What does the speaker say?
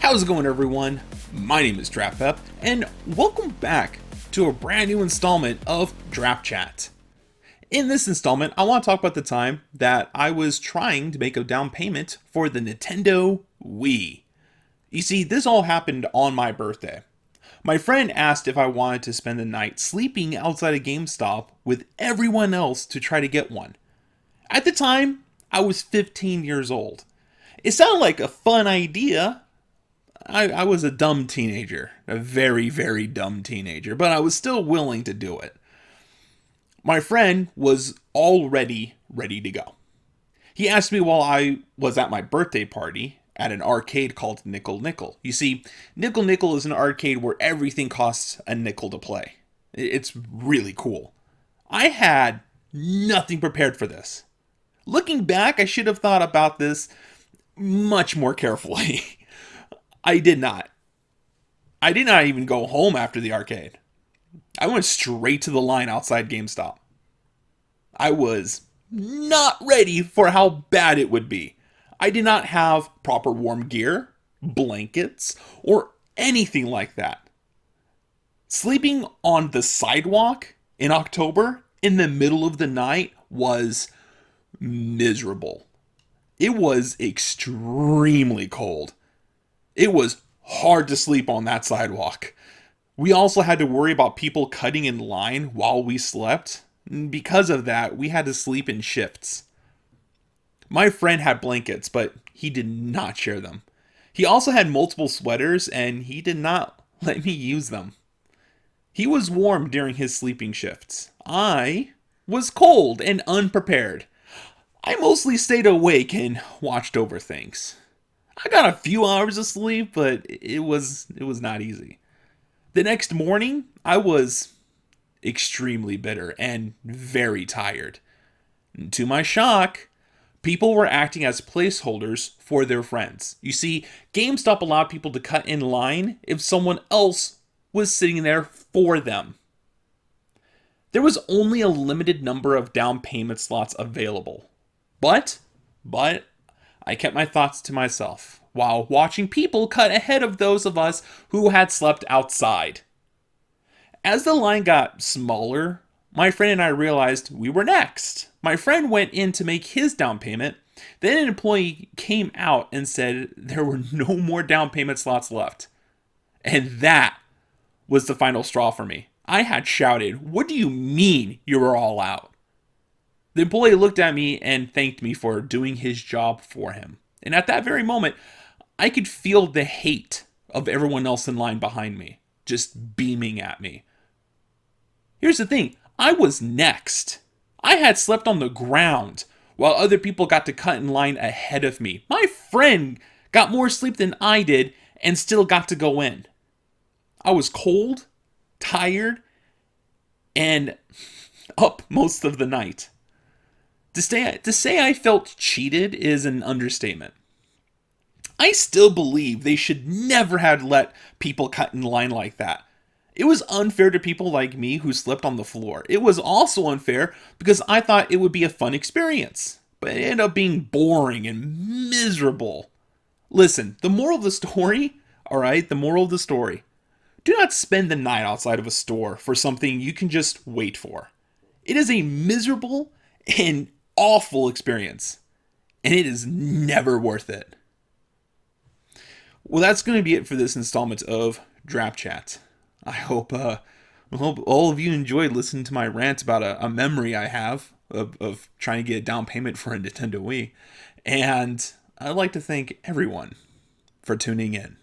How's it going, everyone? My name is DrapPep, and welcome back to a brand new installment of Drap Chat. In this installment, I want to talk about the time that I was trying to make a down payment for the Nintendo Wii. You see, this all happened on my birthday. My friend asked if I wanted to spend the night sleeping outside a GameStop with everyone else to try to get one. At the time, I was 15 years old. It sounded like a fun idea. I was a dumb teenager, a very, very dumb teenager, but I was still willing to do it. My friend was already ready to go. He asked me while I was at my birthday party at an arcade called Nickel Nickel. You see, Nickel Nickel is an arcade where everything costs a nickel to play. It's really cool. I had nothing prepared for this. Looking back, I should have thought about this much more carefully. I did not. I did not even go home after the arcade. I went straight to the line outside GameStop. I was not ready for how bad it would be. I did not have proper warm gear, blankets, or anything like that. Sleeping on the sidewalk in October in the middle of the night was miserable. It was extremely cold. It was hard to sleep on that sidewalk. We also had to worry about people cutting in line while we slept. Because of that, we had to sleep in shifts. My friend had blankets, but he did not share them. He also had multiple sweaters, and he did not let me use them. He was warm during his sleeping shifts. I was cold and unprepared. I mostly stayed awake and watched over things. I got a few hours of sleep, but it was not easy. The next morning, I was extremely bitter and very tired. And to my shock, people were acting as placeholders for their friends. You see, GameStop allowed people to cut in line if someone else was sitting there for them. There was only a limited number of down payment slots available. But I kept my thoughts to myself while watching people cut ahead of those of us who had slept outside. As the line got smaller, my friend and I realized we were next. My friend went in to make his down payment. Then an employee came out and said there were no more down payment slots left. And that was the final straw for me. I had shouted, "What do you mean you were all out?" The employee looked at me and thanked me for doing his job for him. And at that very moment, I could feel the hate of everyone else in line behind me, just beaming at me. Here's the thing, I was next. I had slept on the ground while other people got to cut in line ahead of me. My friend got more sleep than I did and still got to go in. I was cold, tired, and up most of the night. To say I felt cheated is an understatement. I still believe they should never have let people cut in line like that. It was unfair to people like me who slept on the floor. It was also unfair because I thought it would be a fun experience, but it ended up being boring and miserable. Listen, the moral of the story, alright, the moral of the story. Do not spend the night outside of a store for something you can just wait for. It is a miserable and awful experience, and it is never worth it. Well, that's going to be it for this installment of Drap Chat. I hope all of you enjoyed listening to my rant about a memory I have of trying to get a down payment for a Nintendo Wii. And I'd like to thank everyone for tuning in.